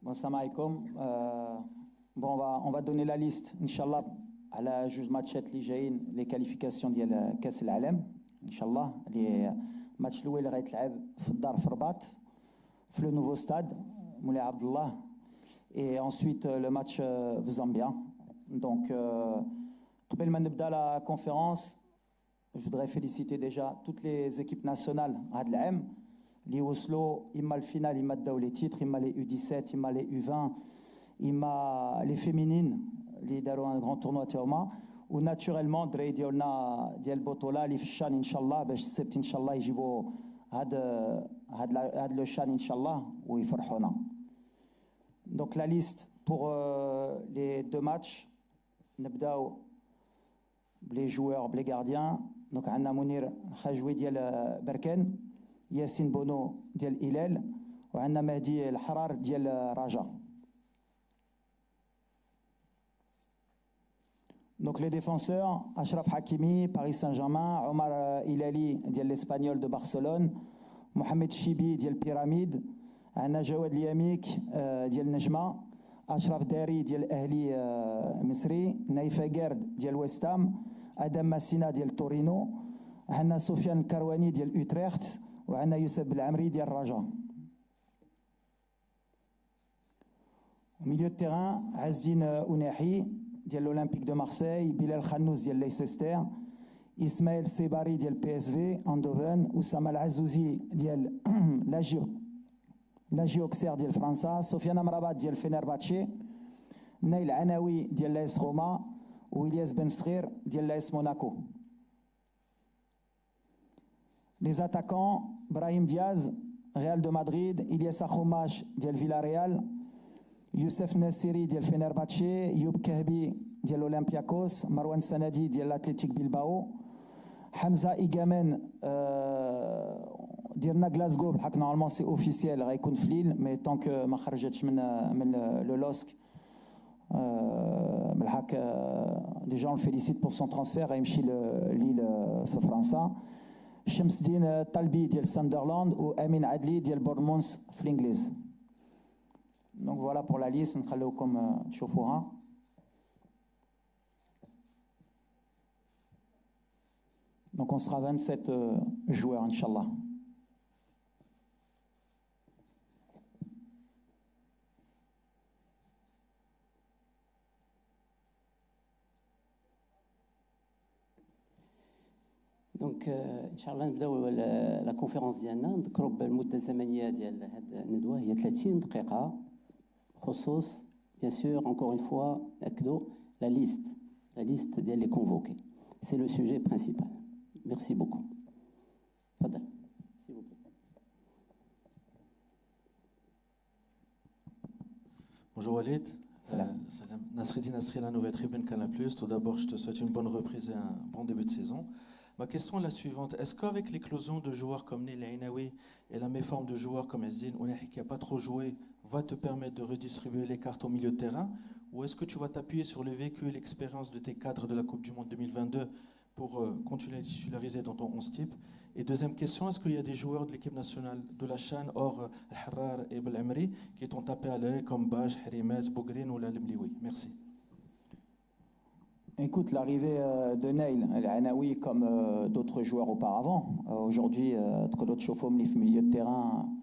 Bon, salam alaikum. Bon, on va donner la liste, Inch'Allah, à la juge matchette li جايين les qualifications ديال كأس العالم. Inch'Allah, les matchs الأول اللي غيتلعب في الدار في الرباط, في le nouveau stade, Moulay Abdallah, et ensuite le match في Zambia. Donc, قبل ما نبدا la conférence, je voudrais féliciter déjà toutes les équipes nationales هذا العام. Les Oslo, il m'a le final, il m'a donné les titres, il m'a les U17, il m'a les U20, il m'a les féminines, les daro un grand tournoi Théoma. Ou naturellement, Drey Diolna, Diel Botola, les Chan, Inch'Allah, ben sept Inch'Allah, ils jouent had le Chan, Inch'Allah, ou ils ferhona. Donc la liste pour les deux matchs, Nebdao, les joueurs, les gardiens. Donc Anna Mounir, Khajoui Diel Berken. Yassine Bono ديال الهلال وعندنا مهدي الحرار ديال رجاء. Donc les défenseurs, Achraf Hakimi, Paris Saint-Germain, Omar Hilali ديال l'Espagnol de Barcelone, Mohamed Chibi ديال Pyramide, عندنا جواد الياميك ديال نجمة, أشرف داري ديال أهلي مصري, نايف جارد ديال ويستام, أدم ماسينا ديال تورينو, عندنا سفيان الكرواني ديال أوتريخت, وعندنا يوسف بالعمري ديال الرجاء. Au milieu de terrain, Azdine Ounahi ديال l'Olympique de Marseille, Bilal Khannous ديال Leicester, Ismaël Sebari ديال PSV Eindhoven, Oussama Al-Azouzi ديال l'Aji Auxerre ديال فرنسا, Sofiane Amrabat ديال Fenerbahçe, Nail Anaoui ديال l'AS Roma, ou Ilyas Ben Srir ديال l'AS Monaco. Les attaquants, Brahim Diaz, Real de Madrid, Ilyas Akhomash, Diel Villarreal, Youssef Nassiri, Diel Fenerbahçe, Youb Kahbi, Diel Olympiakos, Marwan Sanadi, Diel Athletic Bilbao, Hamza Igamen, Dirna Glasgow, normalement c'est officiel, Raikkoun Flil, mais tant que ma kharjetch le LOSC, déjà on le félicite pour son transfert, Aimchi Lille France. Shamsdin Talbi ديال Sunderland ou Amin Adli ديال Bournemouth في l'Inglise. Donc voilà pour la liste, نخليوكم تشوفوها. Donc on sera 27 joueurs Inch'Allah. دونك ان شاء الله نبداو لا كونفيرونس ديالنا. نذكروا بالمده الزمنيه ديال هذه الندوه هي 30 دقيقه خصوص بيان سور encore une fois ناكدوا la liste ديال لي كونفوكي. C'est le sujet principal. Merci beaucoup. تفضل s'il vous plaît. Bonjour Walid. Salam. Nasreddin Nasri, la nouvelle tribune Canal+. Tout d'abord, je te souhaite une bonne reprise et un bon début de saison. Ma question est la suivante. Est-ce qu'avec l'éclosion de joueurs comme Neil Ainaoui et la méforme de joueurs comme Azdine Ounahi qui n'a pas trop joué va te permettre de redistribuer les cartes au milieu de terrain? Ou est-ce que tu vas t'appuyer sur le vécu et l'expérience de tes cadres de la Coupe du Monde 2022 pour continuer à titulariser dans ton 11 type? Et deuxième question, est-ce qu'il y a des joueurs de l'équipe nationale de la Chan hors Al-Harrar et Belhamri qui t'ont tapé à l'œil comme Baj, Harimez, Bougrine ou Lemlioui? Merci. Écoute, l'arrivée de Neil Al-Anaoui comme d'autres joueurs auparavant, aujourd'hui, Tkodot Chofom, milieu de terrain,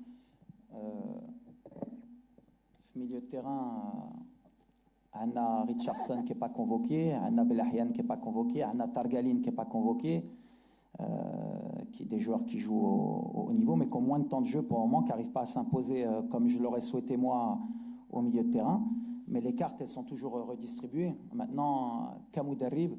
Anna Richardson qui n'est pas convoqué, Anna Belahian qui n'est pas convoqué, Anna Targaline qui n'est pas convoqué, des joueurs qui jouent au haut niveau, mais qui ont moins de temps de jeu pour le moment, qui n'arrivent pas à s'imposer comme je l'aurais souhaité moi au milieu de terrain. Mais les cartes, elles sont toujours redistribuées. Maintenant, Kamoudarib,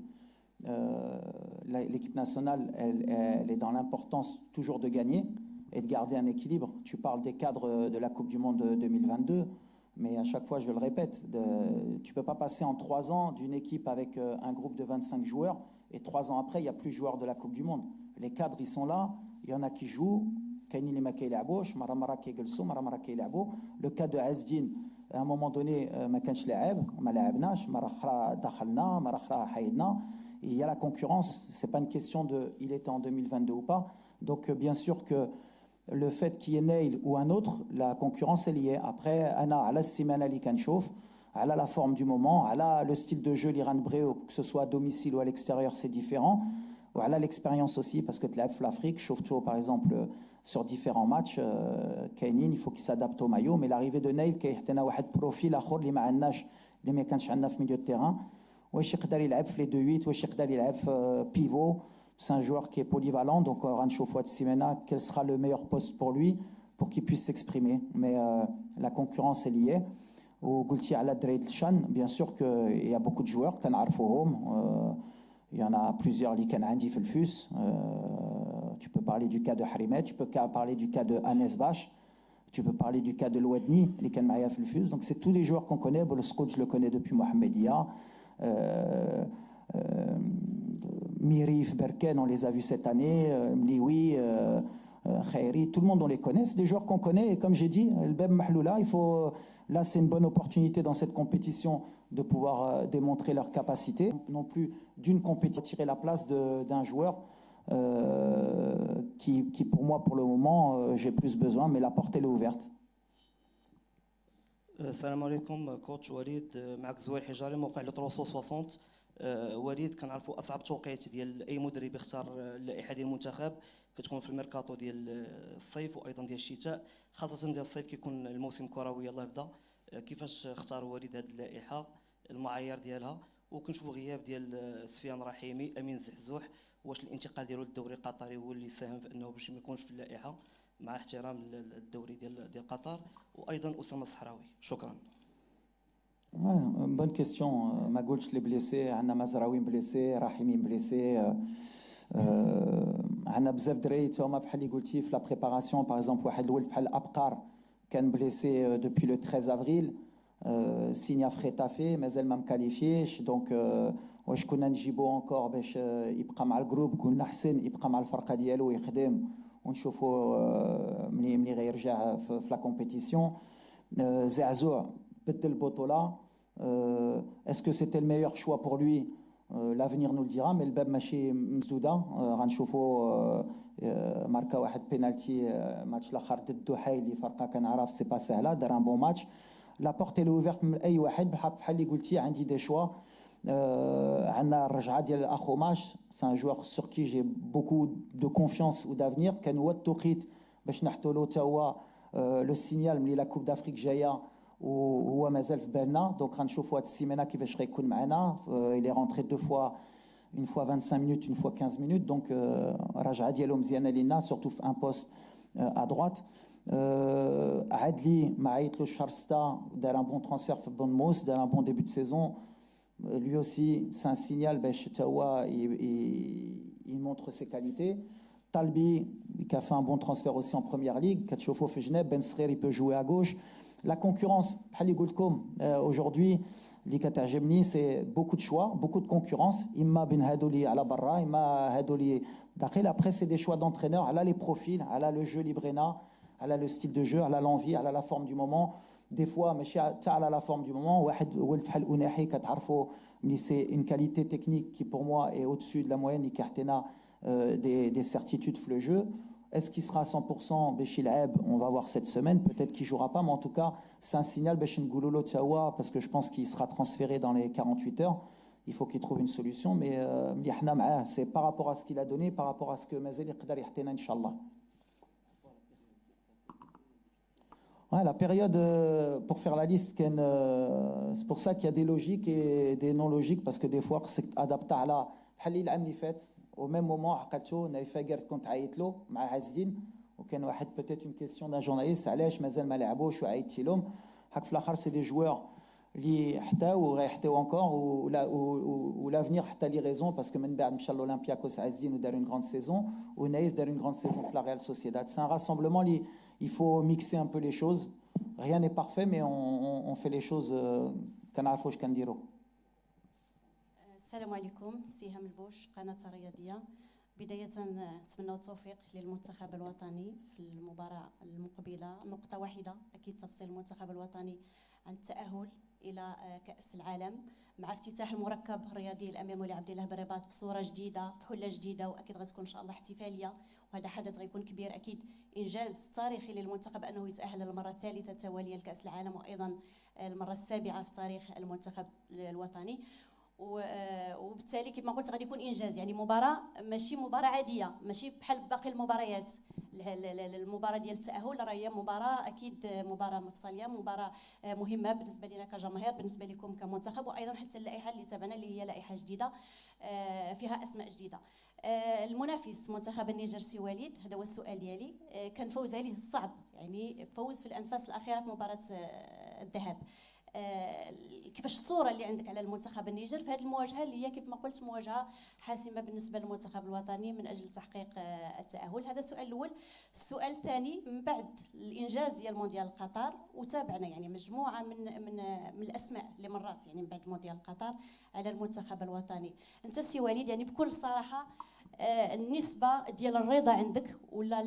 l'équipe nationale, elle est dans l'importance toujours de gagner et de garder un équilibre. Tu parles des cadres de la Coupe du Monde 2022, mais à chaque fois, je le répète, tu ne peux pas passer en 3 ans d'une équipe avec un groupe de 25 joueurs et 3 ans après, il n'y a plus de joueurs de la Coupe du Monde. Les cadres, ils sont là, il y en a qui jouent. Le cas de Azdine, à un moment donné, il y a la concurrence, c'est pas une question de il était en 2022 ou pas. Donc bien sûr que le fait qu'il y ait Nail ou un autre, la concurrence est liée. Après, Anna, à la Simana li kanchouf, à la forme du moment, à le style de jeu, l'Iran Bréo, que ce soit à domicile ou à l'extérieur, c'est différent. Voilà l'expérience aussi, parce que l'Afrique, Chauffe-Chaud, par exemple, sur différents matchs, Kainin, il faut qu'il s'adapte au maillot, mais l'arrivée de Nail, qui a un profil آخر اللي ما عندناش اللي ما كانش عندنا في milieu de terrain, واش يقدر يلعب في les 2-8, واش يقدر يلعب في pivot. C'est un joueur qui est polyvalent, donc Rancho Fouad Simena, quel sera le meilleur poste pour lui pour qu'il puisse s'exprimer. Mais la concurrence est liée. Au Goulti à la Chan, bien sûr qu'il y a beaucoup de joueurs, il y en a plusieurs, tu peux parler du cas de Harimet, tu peux parler du cas de Anes Bash, tu peux parler du cas de Louadni, donc c'est tous les joueurs qu'on connaît. Boloscout, je le connais depuis Mohamedia. Mirif, Berken, on les a vus cette année, Mliwi, Khairi, tout le monde on les connaît, c'est des joueurs qu'on connaît, et comme j'ai dit, le Beb Mahloula, là c'est une bonne opportunité dans cette compétition de pouvoir démontrer leur capacité, non plus d'une compétition, tirer la place d'un joueur qui pour moi pour le moment j'ai plus besoin, mais la porte elle est ouverte. السلام عليكم كوتش وليد، معك زويل حجاري موقع لو 360. وليد كنعرفوا اصعب توقيت ديال اي مدرب يختار اللائحه ديال المنتخب كتكون في الميركاتو ديال الصيف وايضا ديال الشتاء، خاصه ديال الصيف كيكون الموسم الكروي يلاه بدا. كيفاش اختار وليد هذه اللائحه، المعايير ديالها؟ وكنشوفوا غياب ديال سفيان رحيمي، امين زحزوح، واش الانتقال ديالو للدوري القطري هو اللي ساهم في انه باش ما يكونش في اللائحه، مع احترام الدوري ديال قطر، وايضا اسامه الصحراوي؟ شكرا. Ouais, bonne question. Magouch l'est blessé, Anna Mazraoui blessé, Rahimi blessé. Anna Bzef Drey, Thomas Bhali Goultif, la préparation, par exemple, Wahed Wolf Bhal Abkar, qui est blessé depuis le 13 avril. Signa Fretafé, mais elle m'a qualifié. Donc, je connais Jibo encore, il prend mal le groupe, Goul Nahsen, il prend mal le Farqa Diallo, il Khdem, on chauffe Mni Reirja في la compétition. Zéazour, Betel Botola. Est-ce que c'était le meilleur choix pour lui? L'avenir nous le dira, mais le Bab Machi Mzdouda, Ranchoufo marque un penalty, match l'akhar de Douhaï, li farqa kan araf, c'est pas ça là, un bon match. La porte elle est ouverte, أي واحد بحق في اللي قلتي عندي des choix. عندنا الرجعة ديال أخوماش, c'est un joueur sur qui j'ai beaucoup de confiance ou d'avenir. كان هو التوقيت باش نحطوا له تا هو le signal ملي la Coupe d'Afrique جايه وهو مازال في بالنا. دونك غنشوفوا هاد السيمانه كيفاش غيكون معنا. il est rentré deux fois, une fois 25 minutes, une fois 15 minutes. Donc رجعه ديالو مزيانه لينا, surtout في un poste à droite. Adli Maït le Charsta d'a un bon transfert في Bournemouth, d'a un bon début de saison. Lui aussi, c'est un signal. Il montre ses qualités. Talbi, qui a fait un bon transfert aussi en première ligue. Katchofo Fejneb, Ben Srer, il peut jouer à gauche. La concurrence, aujourd'hui, l'Ikata Gemni, c'est beaucoup de choix, beaucoup de concurrence. Imma bin Hadouli à la barra, Imma Hadouli d'akhil. Après, c'est des choix d'entraîneurs. Elle a les profils, elle a le jeu Librena, elle a le style de jeu, elle a l'envie, elle a la forme du moment. Des fois, elle a la forme du moment. C'est une qualité technique qui, pour moi, est au-dessus de la moyenne. Des certitudes sur le jeu. Est-ce qu'il sera à 100% Béchil Aeb? On va voir cette semaine. Peut-être qu'il ne jouera pas, mais en tout cas, c'est un signal Béchil Goulolo Tchawa, parce que je pense qu'il sera transféré dans les 48 heures. Il faut qu'il trouve une solution. Mais c'est par rapport à ce qu'il a donné, par rapport à ce que Mazel Iqdar Yahtena, Inch'Allah. Ouais, la période pour faire la liste, c'est pour ça qu'il y a des logiques et des non logiques, parce que des fois c'est adapté à la حلي العام اللي فات au même moment عقلتو نايفا قالت كنت عيط له مع عزدين, وكان واحد peut-être une question d'un journaliste علاش مازال ما لعبوش وعيطتي لهم. حق في الاخر سي دي joueurs اللي حتاو وغيحتاو encore ou l'avenir حتى لي raison, parce que من بعد مشى l'Olympiakos عزدين ودار une grande saison ونايف دار une grande saison في la Real Sociedad. C'est un rassemblement. Il faut mixer un peu les choses. Rien n'est parfait, mais on fait les choses كنعرفوش كنديرو. السلام عليكم. سهام البوش، قناة الرياضية. بداية نتمنى التوفيق للمنتخب الوطني في المباراة المقبلة. نقطة واحدة، أكيد تفصيل المنتخب الوطني عن التأهل الى كاس العالم مع افتتاح المركب الرياضي الامير مولي عبد الله بالرباط في صوره جديده في حله جديده، واكيد غتكون ان شاء الله احتفاليه، وهذا حدث غيكون كبير اكيد، انجاز تاريخي للمنتخب انه يتاهل للمره الثالثه تواليا لكاس العالم، وايضا المره السابعه في تاريخ المنتخب الوطني. وبالتالي كما قلت غادي يكون انجاز، يعني مباراه ماشي مباراه عاديه، ماشي بحال باقي المباريات. المباراه ديال التاهل راه هي مباراه اكيد مباراه مفصليه، مباراه مهمه بالنسبه لنا كجماهير، بالنسبه لكم كمنتخب، وايضا حتى اللائحه اللي تابعنا اللي هي لائحه جديده فيها اسماء جديده. المنافس منتخب النيجر سي وليد، هذا هو السؤال ديالي. كان فوز عليه صعب، يعني فوز في الانفاس الاخيره في مباراه الذهاب. كيفاش الصوره اللي عندك على المنتخب النيجر في هذه المواجهه اللي هي كيف ما قلت مواجهه حاسمه بالنسبه للمنتخب الوطني من اجل تحقيق التاهل؟ هذا السؤال الاول. السؤال الثاني، من بعد الانجاز ديال مونديال قطر وتابعنا يعني مجموعه من الاسماء اللي مرات يعني من بعد مونديال قطر على المنتخب الوطني، انت سي وليد يعني بكل صراحه النسبه ديال الرضا عندك ولا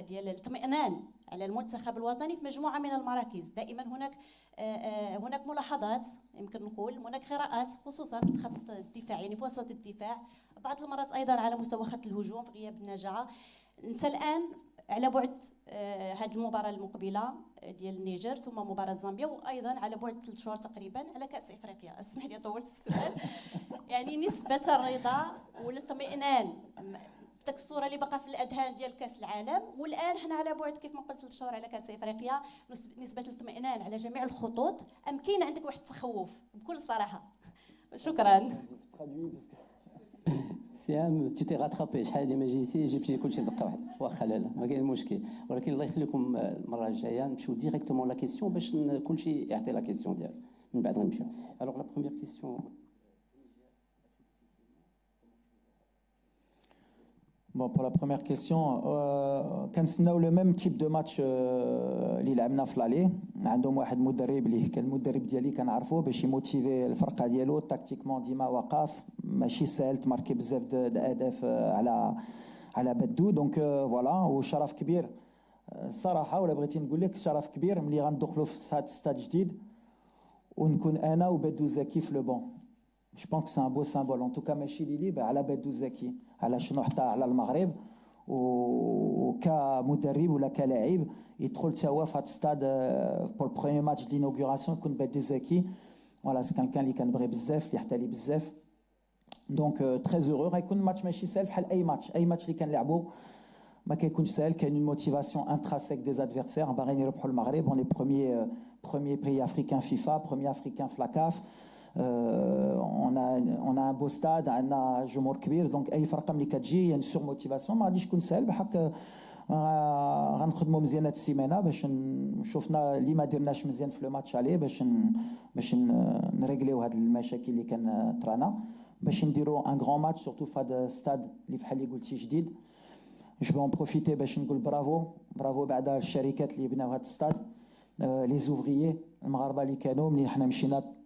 ديال الاطمئنان على المنتخب الوطني في مجموعه من المراكز؟ دائما هناك ملاحظات، يمكن نقول هناك قراءات خصوصا في خط الدفاع، يعني في وسط الدفاع، بعض المرات ايضا على مستوى خط الهجوم في غياب النجاعه. انت الان على بعد هذه المباراه المقبله ديال النيجر، ثم مباراه زامبيا، وايضا على بعد 3 شهور تقريبا على كاس افريقيا. اسمح لي طولت في السؤال. يعني نسبه الرضا والاطمئنان، داك الصوره اللي باقا في الاذهان ديال كاس العالم، والان حنا على بعد كيف ما قلت 3 شهور على كاس افريقيا، نسبه الاطمئنان على جميع الخطوط، ام كاين عندك واحد التخوف بكل صراحه؟ شكرا. سيام tu t'es rattrapé، شحال هادي ما جيتي جبتي كلشي دقه واحده، واخا لا ما كاين مشكل، ولكن الله يخليكم المره الجايه نمشيو ديريكتومون لا كيسيون باش كلشي يعطي لا كيسيون ديالو، من بعد غنمشيو. الوغ لا بروميير كيسيون. Bon, pour la première question, كنتسناو لو ميم تيب دو ماتش اللي لعبنا في لالي. عندهم واحد مدرب اللي كان المدرب ديالي كنعرفوه باش يموتيفي الفرقه ديالو تاكتيكمون، ديما واقف، ماشي ساهل تماركي بزاف د الاهداف على بدو. دونك فوالا، وشرف كبير الصراحه، ولا بغيتي نقول لك شرف كبير ملي غندخلوا في هذا ستاد جديد ونكون انا وبدو زكي في لو بون. جو بونس سي ان بو سامبول ان توكا، ماشي ليلي على بدو زكي، على شنو حتى على المغرب، وكمدرب ولا كلاعب يدخل تا هو في هذا الستاد بور البروميير ماتش دينوغوراسيون يكون بدو زكي. فوالا سي كان اللي كنبغي بزاف، اللي حتى لي بزاف. دونك تري زورو. غيكون ماتش ماشي سهل بحال اي ماتش اللي كنلعبوا، ما كيكونش سهل. كاين اون موتيفاسيون انتراسيك دي زادفيرسير، باغيين يربحوا المغرب. اون لي بروميير بيي افريكان فيفا، بروميير افريكان في لاكاف. on a un beau stade, عندنا جمهور كبير. دونك اي فرقه ملي كتجي يعني سور موتيفاسيون، ما غاديش تكون سهل بحق. غنخدموا مزيان هاد السيمانه باش شفنا اللي ما درناش مزيان في لو ماتش عليه، باش نريغليو هاد المشاكل اللي كان طرانا، باش نديروا ان غران ماتش سورتو في هذا الستاد اللي بحال اللي قلتي جديد. جو بون بروفيتي باش نقول برافو بعد الشركات اللي بناو هذا الستاد، لي زوفريي المغاربه اللي كانوا ملي حنا مشينا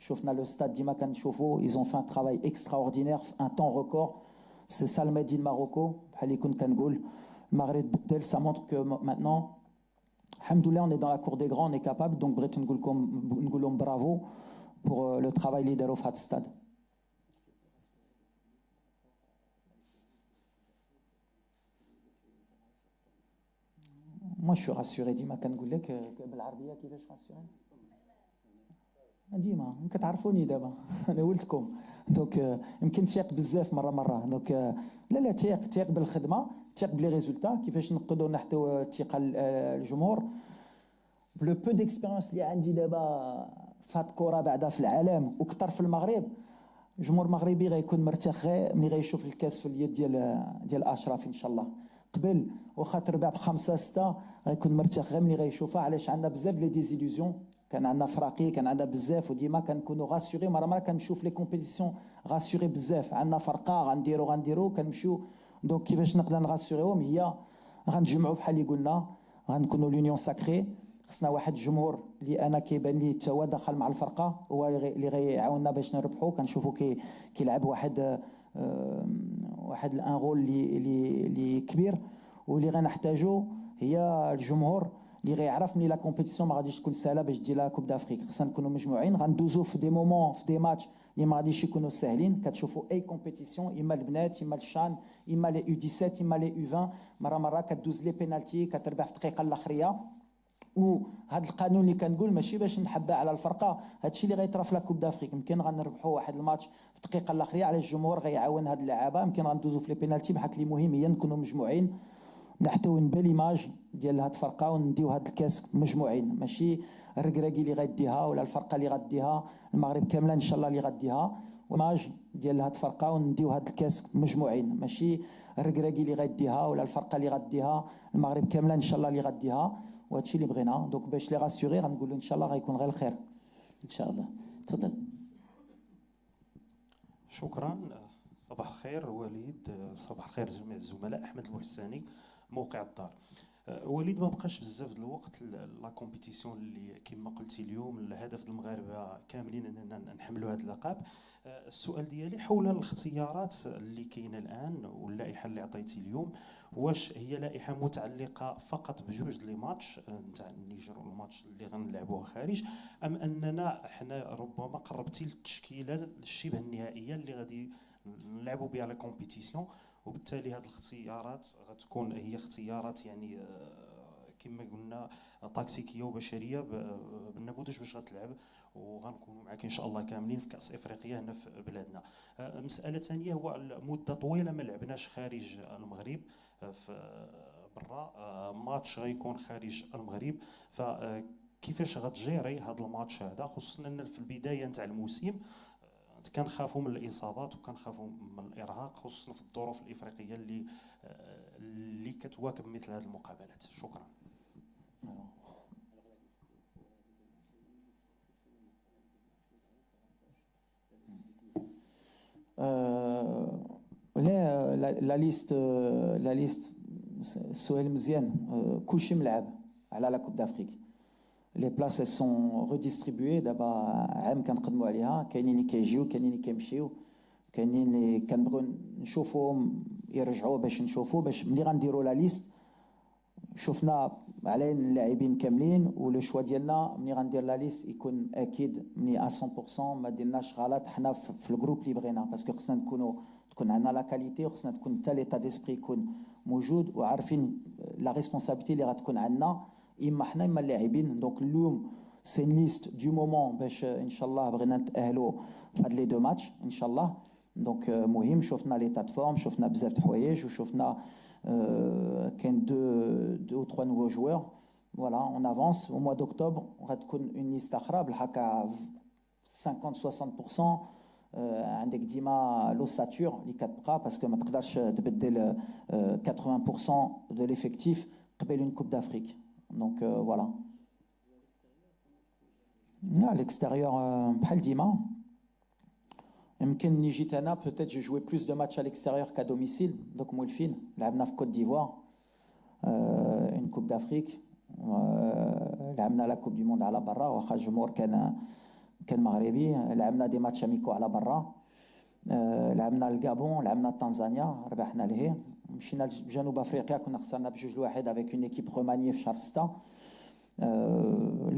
شفنا لو ستاد ديما كنشوفوا ils ont fait un travail extraordinaire في un temps record. c'est ça le made in Morocco بحال اللي كنت كنقول. المغرب بدل، ça montre que maintenant alhamdoulilah on est dans la cour des grands, on est capable. donc بغيت نقول لهم برافو pour le travail اللي داروا في هذا الستاد. moi je suis rassuré ديما كنقول لك بالعربيه كيفاش rassuré ديما كتعرفوني دابا انا ولدكم. دونك يمكن تيق بزاف مره. دونك لا تيق بالخدمه، تيق بلي ريزولتا، كيفاش نقدروا نحطوا الثقه الجمهور. بلو بو ديكسبيريونس اللي عندي دابا فات كره بعدا في العالم وكثر في المغرب، الجمهور المغربي غيكون مرتاح ملي غيشوف الكاس في اليد ديال اشرف ان شاء الله. قبل واخا تربح ب5-6 غيكون مرتاح ملي غيشوفها، علاش عندنا بزاف لي ديزيليزيون. كان عندنا فراقي، كان عندنا بزاف، وديما كنكونوا غاسيوري. مره كنشوف لي كومبيتيسيون غاسيوري بزاف. عندنا فرقه غنديروا كنمشيو. دونك كيفاش نقدر نغاسيوريهم؟ هي غنتجمعوا بحال اللي قلنا، غنكونوا لونيون ساكري. خصنا واحد الجمهور اللي انا كيبان لي حتى هو دخل مع الفرقه، هو اللي غيعاوننا باش نربحوا. كنشوفوا كيلعب واحد الان رول اللي كبير، واللي غنحتاجو هي الجمهور اللي غيعرف ملي لا كومبيتيسيون ما غاديش تكون سهله باش دير لا كوب دافريك. خصنا نكونوا مجموعين، غندوزو في دي مومون في دي ماتش اللي ما غاديش يكونوا ساهلين. كتشوفوا اي كومبيتيسيون، اما البنات اما الشان اما لي يو 17 اما لي يو 20، مره كدوز لي بينالتي كتربح في الدقيقه الاخريه. وهذا القانون اللي كنقول ماشي باش نحبها على الفرقه، هذا الشيء اللي غيطرا في لا كوب دافريك. يمكن غنربحوا واحد الماتش في الدقيقه الاخريه على الجمهور غيعاون هاد اللعابه، يمكن غندوزو في لي بينالتي بحال اللي مهم هي نكونوا مجموعين، نحتوي باليماج ديال هاد الفرقه ونديو هاد الكاس مجموعين، ماشي الركراكي اللي غيديها ولا الفرقه اللي غديها، المغرب كامله ان شاء الله اللي غديها وماج ديال هاد الفرقه ونديو هاد الكاس مجموعين، ماشي الركراكي اللي غيديها ولا الفرقه اللي غديها، المغرب كامله ان شاء الله اللي غديها. وهادشي اللي بغينا. دونك باش لي راسيوري غنقولوا ان شاء الله غيكون غير الخير ان شاء الله. تفضل. شكرا. صباح الخير وليد، صباح الخير جميع الزملاء. احمد البوحساني، موقع الدار. وليد، ما بقاش بزاف د الوقت لا كومبيتيسيون اللي كما قلتي اليوم الهدف المغاربه كاملين اننا نحملوا هذا اللقب. السؤال ديالي حول الاختيارات اللي كاينه الان واللائحه اللي عطيتي اليوم، واش هي لائحه متعلقه فقط بجوج لي ماتش نتاع النيجر والماتش اللي غنلعبوها خارج، ام اننا حنا ربما قربتي للتشكيله الشبه النهائيه اللي غادي نلعبوا بها لا كومبيتيسيون، وبالتالي هذه الاختيارات غتكون هي اختيارات يعني كما قلنا تكتيكيه وبشريه بالنموذج باش غتلعب، وغنكونوا معك ان شاء الله كاملين في كاس افريقيا هنا في بلادنا. مساله ثانيه هو مده طويله ما لعبناش خارج المغرب، في برا ماتش غيكون خارج المغرب، فكيفاش غتجيري هذا الماتش هذا، خصوصا ان في البدايه نتاع الموسم كنخافوا من الاصابات وكنخافوا من الارهاق، خصوصا في الظروف الافريقيه اللي كتواكب مثل هذه المقابلات. شكرا. لا ليست السؤال مزيان. كلشي ملعب على لا كوب دافريك. لي بلاص سون ريديستريبيوي دابا عام كنقدموا عليها، كاينين اللي كيجيو كاينين اللي كيمشيو، كاينين اللي كنبغيو نشوفوهم يرجعوا باش نشوفوا باش ملي غنديروا لا ليست شفنا على اللاعبين كاملين، ولو شوا ديالنا ملي غندير لا ليست يكون اكيد ملي 100% ما ديرناش غلط حنا في الجروب اللي بغينا، باسكو خصنا تكون عندنا لا كاليتي، وخصنا تكون حتى ليتا ديسبري يكون موجود، وعارفين لا ريسبونسابيلتي اللي غتكون عندنا اما حنا اما اللاعبين. دونك اليوم سي ليست دو مومون باش ان شاء الله بغينا نتاهلوا في هاد لي دو ماتش ان شاء الله. دونك مهم شفنا ليتا دو فورم، شفنا بزاف د الحوايج، وشفنا كاين دو تروا نوفو جوار. فوالا اون افونس. au mois d'octobre غتكون اون ليست اخرى بالحكا 50-60%. عندك ديما لوساتور اللي كتبقى باسكو ما تقدرش تبدل 80% دو ليفيكتيف قبل اون كوب دافريك. دونك فوالا. لا ليكستيريور بحال ديما. يمكن ملي جيت انا بوتيت جي جوي بلوس دو ماتش ا ليكستيريور كا دوميسيل. دوك مولفين لعبنا في كوت ديفوار اون كوب دافريك، لعبنا لا كوب دي موند على برا واخا الجمهور كان مغربي، لعبنا دي ماتش اميكو على برا، لعبنا الغابون، لعبنا تنزانيا ربحنا لهيه، مشينا لجنوب افريقيا كنا خسرنا بجوج لواحد افيك اون ايكيب رومانيه في شهر 6.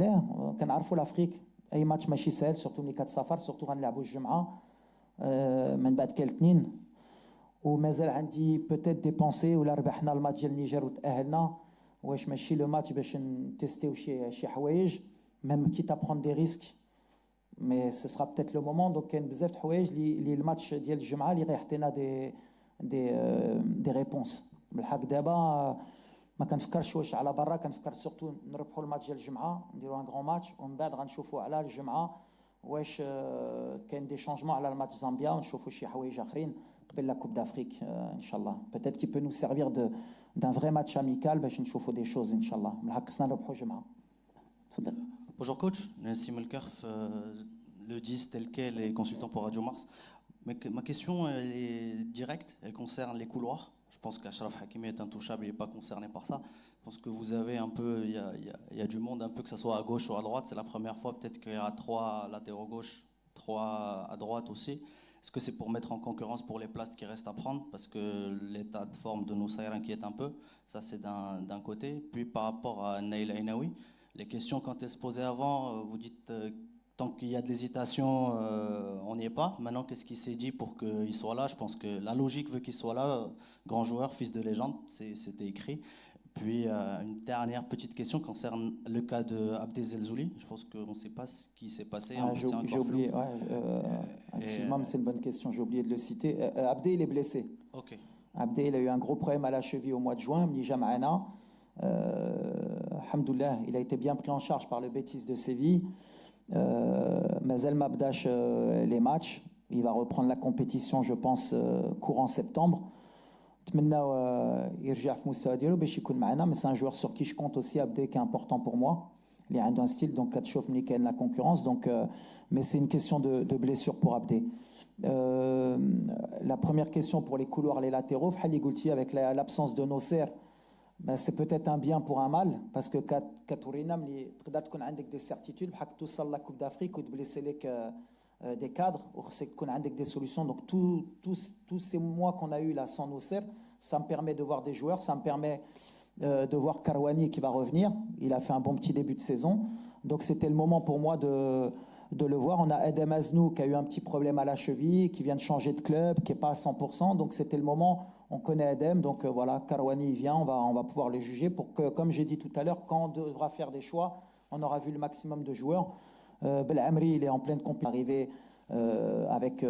لا كنعرفوا لافريك اي ماتش ماشي سهل، سورتو ملي كتسافر، سورتو غنلعبوا الجمعه من بعد كاين الاثنين. ومازال عندي بوتيت دي بونسي ولا ربحنا الماتش ديال النيجر وتاهلنا، واش ماشي لو ماتش باش نتيستيو شي حوايج ميم كي تابخون دي ريسك، مي سو سرا بوتيت لو مومون. دونك كاين بزاف د الحوايج اللي الماتش ديال الجمعه اللي غيعطينا دي ريبونس. بالحق دابا ما كنفكرش واش على برا، كنفكر سورتو نربحوا الماتش ديال الجمعه نديروا ان غران ماتش، ومن بعد غنشوفوا على الجمعه واش كاين دي شونجمون على الماتش زامبيا، ونشوفوا شي حوايج اخرين قبل لا كوب دافريك ان شاء الله. بوتيت كي بو نو سيرفير دان فري ماتش اميكال باش نشوفوا دي شوز ان شاء الله. بالحق خصنا نربحوا الجمعه. تفضل. Bonjour coach, Nassim Elkerf, le 10 tel quel et consultant pour Radio Mars. Ma question elle est directe, elle concerne les couloirs. Je pense qu'Achraf Hakimi est intouchable, il n'est pas concerné par ça. Je pense que vous avez un peu, il y a du monde un peu que ce soit à gauche ou à droite. C'est la première fois, peut-être qu'il y aura 3 latéraux gauche, 3 à droite aussi. Est-ce que c'est pour mettre en concurrence pour les places qui restent à prendre? Parce que l'état de forme de Noussaïr inquiète un peu. Ça, c'est d'un côté. Puis par rapport à Naïl Ainaoui, les questions, quand elles se posaient avant, vous dites tant qu'il y a de l'hésitation, on n'y est pas. Maintenant, qu'est-ce qui s'est dit pour qu'il soit là? Je pense que la logique veut qu'il soit là. Grand joueur, fils de légende, c'était écrit. Puis une dernière petite question concerne le cas de Abdel Zelzouli. Je pense qu'on ne sait pas ce qui s'est passé. J'ai oublié. Excuse-moi, mais c'est une bonne question. J'ai oublié de le citer. Abdel, il est blessé. Ok. Abdel, il a eu un gros problème à la cheville au mois de juin. Mni Jam'ana. Alhamdoulilah, il a été bien pris en charge par le Betis de Séville. Mazel Mabdash les matchs. Il va reprendre la compétition, je pense, courant septembre. Mais c'est un joueur sur qui je compte aussi, Abdé, qui est important pour moi. Il a un style, donc Katchouf Mliken, la concurrence. Donc, mais c'est une question de blessure pour Abdé. La première question pour les couloirs, les latéraux, Fali Goulti, avec l'absence de Nosser, ben, c'est peut-être un bien pour un mal, parce que Katourinam, il y a des certitudes, tout ça, la Coupe d'Afrique, ou de blesser des cadres, c'est qu'on a des solutions. Donc tous ces mois qu'on a eu là sans Nosser, ça me permet de voir des joueurs, ça me permet de voir Karouani qui va revenir. Il a fait un bon petit début de saison. Donc c'était le moment pour moi de le voir. On a Edem Aznou qui a eu un petit problème à la cheville, qui vient de changer de club, qui n'est pas à 100%. Donc c'était le moment, on connaît Edem, donc voilà, Karouani il vient, on va pouvoir le juger pour que, comme j'ai dit tout à l'heure, quand on devra faire des choix, on aura vu le maximum de joueurs. Belhamri, il est en pleine compétition, arrivé avec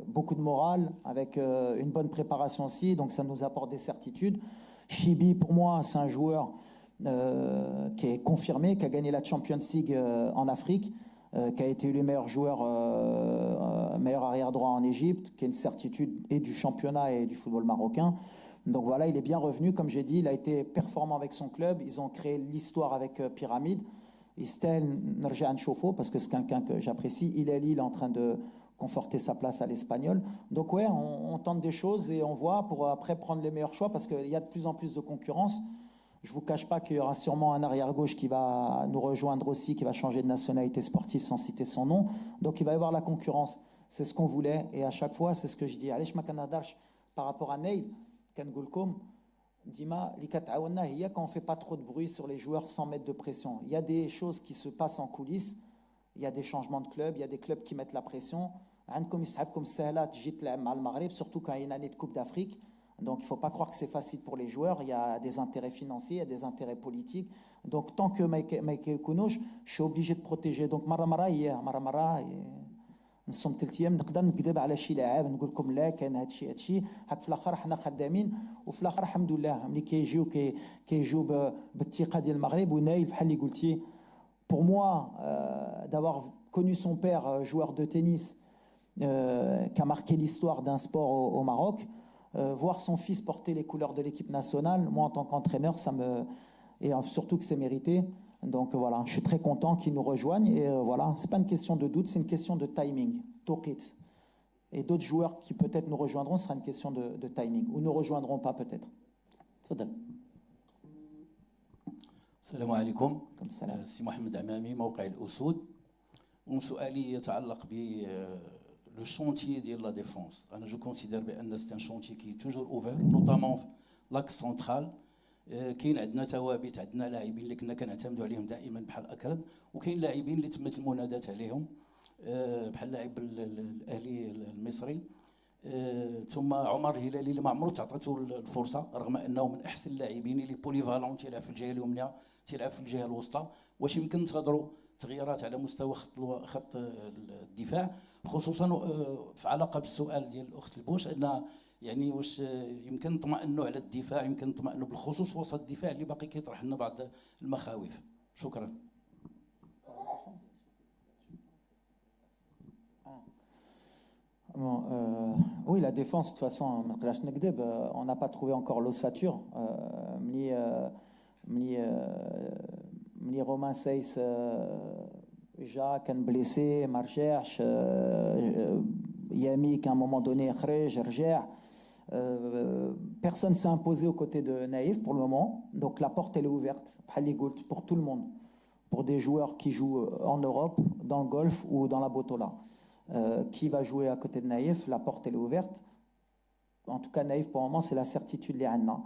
beaucoup de morale, avec une bonne préparation aussi, donc ça nous apporte des certitudes. Chibi, pour moi, c'est un joueur qui est confirmé, qui a gagné la Champions League en Afrique, qui a été élu meilleur joueur, meilleur arrière-droit en Égypte, qui est une certitude et du championnat et du football marocain. Donc voilà, il est bien revenu, comme j'ai dit, il a été performant avec son club, ils ont créé l'histoire avec Pyramide. Istel Nerjan Chofo, parce que c'est quelqu'un que j'apprécie. Il est en train de conforter sa place à l'Espagnol. Donc ouais, on tente des choses et on voit pour après prendre les meilleurs choix, parce qu'il y a de plus en plus de concurrence. Je ne vous cache pas qu'il y aura sûrement un arrière-gauche qui va nous rejoindre aussi, qui va changer de nationalité sportive sans citer son nom. Donc il va y avoir la concurrence. C'est ce qu'on voulait. Et à chaque fois, c'est ce que je dis. Allez, je par rapport à Neil, Kangoulkoum, Dima, quand on ne fait pas trop de bruit sur les joueurs sans mettre de pression. Il y a des choses qui se passent en coulisses, il y a des changements de club, il y a des clubs qui mettent la pression. Surtout quand il y a une année de Coupe d'Afrique. Donc il ne faut pas croire que c'est facile pour les joueurs. Il y a des intérêts financiers, il y a des intérêts politiques. Donc tant que Michael Kounoch, je suis obligé de protéger. Donc Maramara, نصوم تلتيام نقدر نكذب على شي لاعب نقول لكم لا كان هادشي هاك في الاخر حنا خدامين وفي الاخر الحمد لله ملي كيجيو بالثقه ديال المغرب ونايل بحال اللي قلتي. Pour moi, d'avoir connu son père joueur de tennis qui a marqué l'histoire d'un sport au Maroc, voir son fils porter les couleurs de l'équipe nationale, moi en tant qu'entraîneur, et surtout que c'est mérité. Donc voilà, je suis très content qu'ils nous rejoignent. Et voilà, ce n'est pas une question de doute, c'est une question de timing. Tokit. Et d'autres joueurs qui peut-être nous rejoindront, ce sera une question de timing. Ou ne rejoindront pas peut-être. تفضل. السلام عليكم. السلام. سي محمد عمامي موقع الأسود. سؤالي يتعلق ب لو شونتيي ديال لا ديفونس. انا جو كونسيدير بان سي ان شونتيي كي توجور اوفير نوطامون لاكس سنترال. كاين عندنا توابت، عندنا لاعبين اللي كنا كنعتمدوا عليهم دائما بحال اكرد، وكاين لاعبين اللي تمت المنادات عليهم بحال اللاعب الاهلي المصري ثم عمر الهلالي اللي ما عمرو تعطاتو الفرصه، رغم انه من احسن اللاعبين اللي بوليفالون، تيلعب في الجهه اليمنى تيلعب في الجهه الوسطى. واش يمكن نتظروا تغييرات على مستوى خط الدفاع، خصوصا في علاقه بالسؤال ديال الاخت البوش، ان يعني واش يمكن نطمئنوا على الدفاع، يمكن نطمئنوا بالخصوص وسط الدفاع اللي باقي كيطرح لنا بعض المخاوف. شكرا. Bon, oui, la défense, de toute façon, on n'a pas trouvé encore l'ossature. Romain Seyss, Jacques, blessé, Marcherche, Yami, qu'à un moment donné, personne ne s'est imposé aux côtés de Naïf pour le moment. Donc la porte, elle est ouverte, pour tout le monde. Pour des joueurs qui jouent en Europe, dans le Golfe ou dans la Botola. Qui va jouer à côté de Naïf? La porte elle est ouverte. En tout cas, Naïf pour le moment, c'est la certitude اللي عندنا.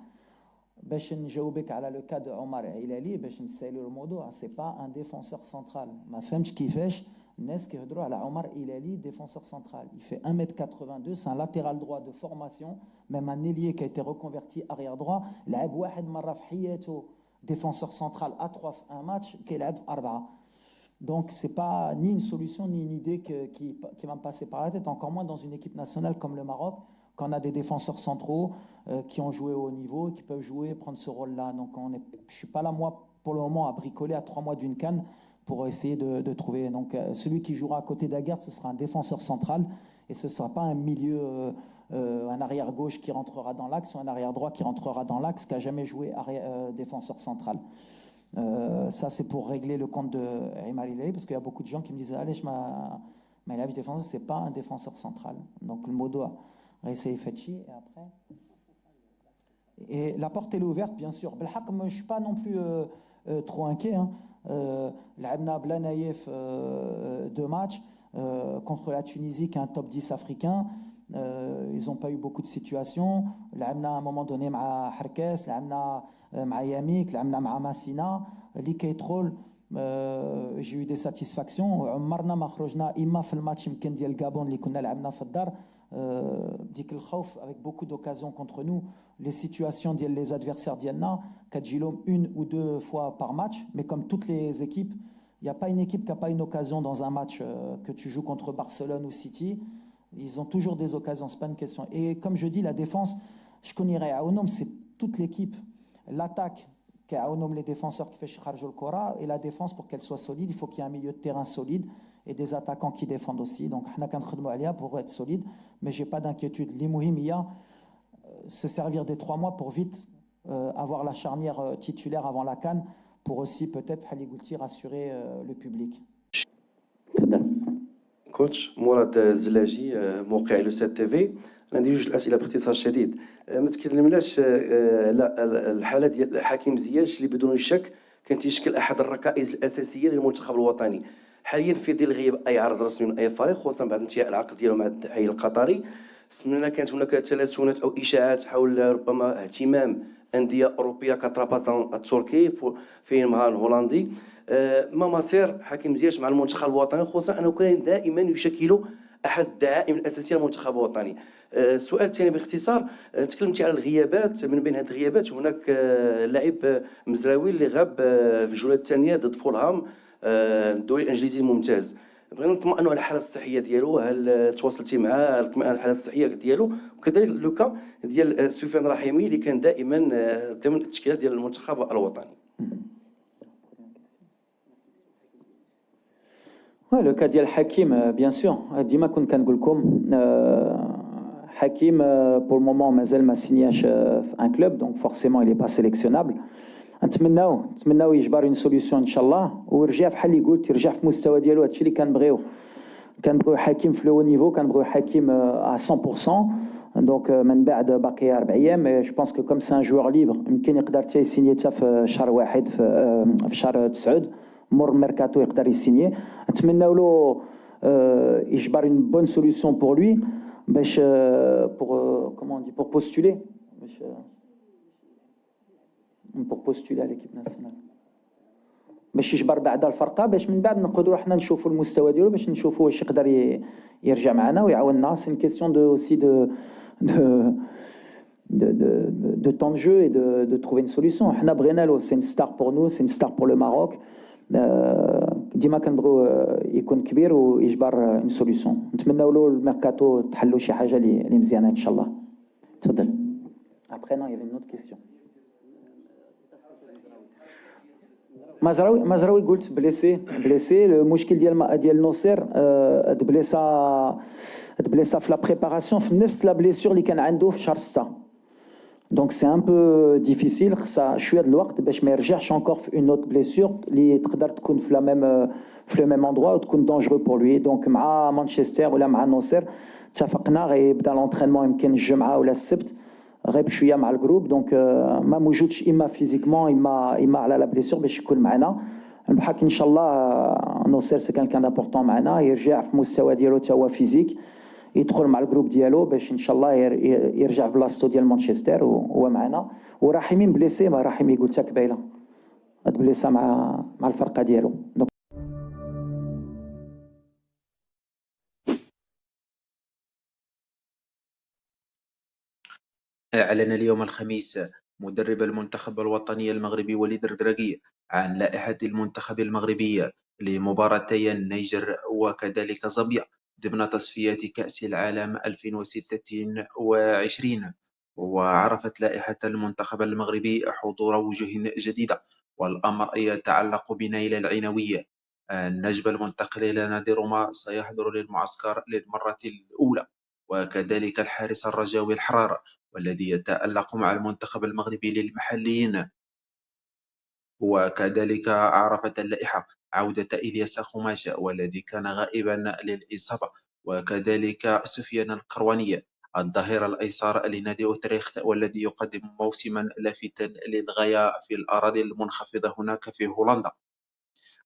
باش نجاوبك على le cas de Omar Hilali, باش نسالوا الموضوع, c'est pas un défenseur central. ما فهمتش كيفاش الناس كيهضروا على عمر هلالي défenseur central. Il fait 1m82, c'est un latéral droit de formation, même un ailier qui a été reconverti arrière droit. لعب واحد مرة في حياته défenseur central à 3 في un match, كيلعب في 4. Donc c'est pas ni une solution ni une idée qui va me passer par la tête, encore moins dans une équipe nationale comme le Maroc, quand on a des défenseurs centraux qui ont joué au haut niveau et qui peuvent jouer, prendre ce rôle-là. Donc je suis pas là, moi, pour le moment, à bricoler à 3 mois d'une CAN pour essayer de trouver. Donc celui qui jouera à côté d'Aguerd, ce sera un défenseur central et ce ne sera pas un milieu, un arrière-gauche qui rentrera dans l'axe ou un arrière-droit qui rentrera dans l'axe qui n'a jamais joué défenseur central. Ça, c'est pour régler le compte de Omar Hilali, parce qu'il y a beaucoup de gens qui me disent « Allez, mais la défenseur, ce n'est pas un défenseur central. » Donc le modo Ressé Fetchi, et après... Et la porte elle est ouverte, bien sûr. Je ne suis pas non plus trop inquiet. L'Abna Blanaïef 2 matchs contre la Tunisie, qui est un top 10 africain. Ils n'ont pas eu beaucoup de situations. L'Abna à un moment donné, avec Harkes, l'Abna avec Yamik, l'Abna avec Massina. L'Iketrol, j'ai eu des satisfactions. Marna Makhrojna, Imma في الماتش يمكن ديال Gabon اللي كنا لعبنا في الدار. ديك الخوف avec beaucoup d'occasions contre nous, les situations ديال les adversaires ديالنا كتجيلهم 1 ou 2 fois par match, mais comme toutes les équipes, il n'y a pas une équipe qui n'a pas une occasion dans un match que tu joues contre Barcelone ou City. Ils ont toujours des occasions, c'est pas une question. Et comme je dis, la défense, je connairais Aounom, c'est toute l'équipe. L'attaque, qui est Aounom, les défenseurs qui fait Kharjo le Kora, et la défense, pour qu'elle soit solide, il faut qu'il y ait un milieu de terrain solide et des attaquants qui défendent aussi. Donc, on a qu'un khadmou alia pour être solide, mais j'ai pas d'inquiétude. L'imouhimia, se servir des 3 mois pour vite avoir la charnière titulaire avant la CAN, pour aussi peut-être, Hali Goulti, rassurer le public. كوتش مراد الزلاجي موقع لوسات تي في. عندي 2 الاسئله باختصار شديد. ما تكلمناش على الحاله ديال حكيم زياش اللي بدون شك كان تيشكل احد الركائز الاساسيه للمنتخب الوطني. حاليا في ظل غياب اي عرض رسمي من اي فريق، خصوصا بعد انتهاء العقد ديالو مع التحاليل القطري. سمعنا كانت هناك تلاشونات او اشاعات حول ربما اهتمام انديه اوروبيه كطرابزون التركي في النهار الهولندي. ما مصير حكيم زياش مع المنتخب الوطني، خصوصا انه كان دائما يشكل احد الدعائم الاساسيه للمنتخب الوطني. السؤال الثاني باختصار، تكلمتي على الغيابات، من بين هذه الغيابات هناك لاعب مزراوي اللي غاب في الجوله الثانيه ضد فولهام الدوري الانجليزي الممتاز. بغينا نطمئنوا على الحاله الصحيه ديالو، هل تواصلتي معاه اطمئنان على الحاله الصحيه ديالو؟ وكذلك لوكا ديال سفيان رحيمي اللي كان دائما ضمن التشكيلات ديال المنتخب الوطني. Le cas ديال حكيم, bien sûr. ديما كنت كنقول لكم حكيم pour le moment مازال ما سينياش في un club, donc forcément il est pas sélectionnable. نتمناو يجبر une solution ان شاء الله ويرجع بحال اللي قلت يرجع في المستوى ديالو. هادشي اللي كنبغيو حكيم في لو نيفو, كنبغيو حكيم à 100%. دونك من بعد باقي 4 ايام. جو بونس كو كوم سي ان جوور ليبر يمكن يقدر حتى يسيني حتى في شهر 1 في شهر 9 مور الميركاتو يقدر يسيني. نتمناو له يجبر une bonne solution pour lui باش pour comment on dit pour postuler à l'équipe nationale, باش يجبر بعد الفرقه, باش من بعد نقدروا حنا نشوفوا المستوى ديالو, باش نشوفوا واش يقدر يرجع معنا ويعاوننا. سي كيسيون دو aussi de temps de jeu et de trouver une solution. حنا بغينا له, c'est une star pour nous, c'est une star pour le Maroc. ديما كنبغيو يكون كبير ويجبر une solution. نتمناو له الميركاتو تحلوا شي حاجه اللي مزيانه ان شاء الله. تفضل. Après non, il y avait une autre question. مزراوي قلت بليسي. المشكل ديال نوصير تبليسا في لا بريباراسيون في نفس لا بليسيور اللي كان عنده في شهر 6. دونك سي ان بو ديفيسيل, خصها شويه د الوقت باش ما يرجعش انكور في اون اوت بليسيور اللي تقدر تكون في لو ميم اندروا وتكون دونجرو بور لوي. دونك مع مانشستر ولا مع نوصير اتفقنا غيبدا لونترينمون يمكن الجمعه ولا السبت, غير بشويه مع الجروب. دونك ما موجودش اما فيزيكمون اما على لا بليسيور باش يكون معنا. البحك ان شاء الله نوصير سي كان دابورتون معنا، يرجع في مستوى ديالو تا هو فيزيك، يدخل مع الجروب ديالو باش ان شاء الله يرجع في بلاصتو ديال مانشستر وهو معنا. ورحيمي بليسي، ما رحيمي قلت لك بايله هاد بليسه مع الفرقه ديالو. أعلن اليوم الخميس مدرب المنتخب الوطني المغربي وليد الركراكي عن لائحة المنتخب المغربي لمباراتي النيجر وكذلك زامبيا ضمن تصفيات كأس العالم 2026. وعرفت لائحة المنتخب المغربي حضور وجوه جديدة، والأمر يتعلق بنيل العينوي النجم المنتقل إلى نادي روما، سيحضر للمعسكر للمرة الأولى، وكذلك الحارس الرجاوي الحرار والذي يتألق مع المنتخب المغربي للمحليين. وكذلك عرفت اللائحة عودة إلياس خماشة والذي كان غائبا للإصابة، وكذلك سفيان القرواني الظهير الأيسر لنادي أوتريخت والذي يقدم موسما لافتا للغاية في الأراضي المنخفضة هناك في هولندا.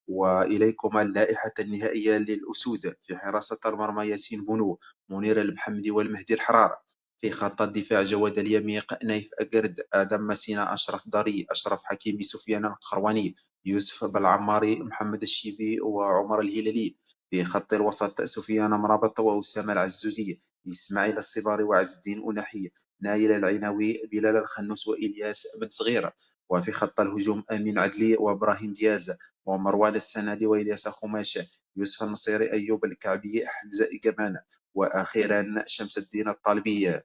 وإليكم اللائحة النهائية للأسود: في حراسة المرمى ياسين بونو، منير المحمدي والمهدي الحرار. في خط الدفاع جواد اليميق، نايف أقرد، آدم مسينا، أشرف داري، أشرف حكيمي، سفيان القرواني، يوسف بالعماري، محمد الشيبي وعمر الهلالي. في خط الوسط سفيان مرابط وأسامة العزوزي، إسماعيل الصباري وعز الدين أناحي، نايل العيناوي، بلال الخنوس وإلياس بن صغير. وفي خط الهجوم أمين عدلي وإبراهيم دياز ومروان السنادي وإلياس خماشة، يوسف النصيري، أيوب الكعبي، حمزة إقبان، وأخيرا شمس الدين الطالبي.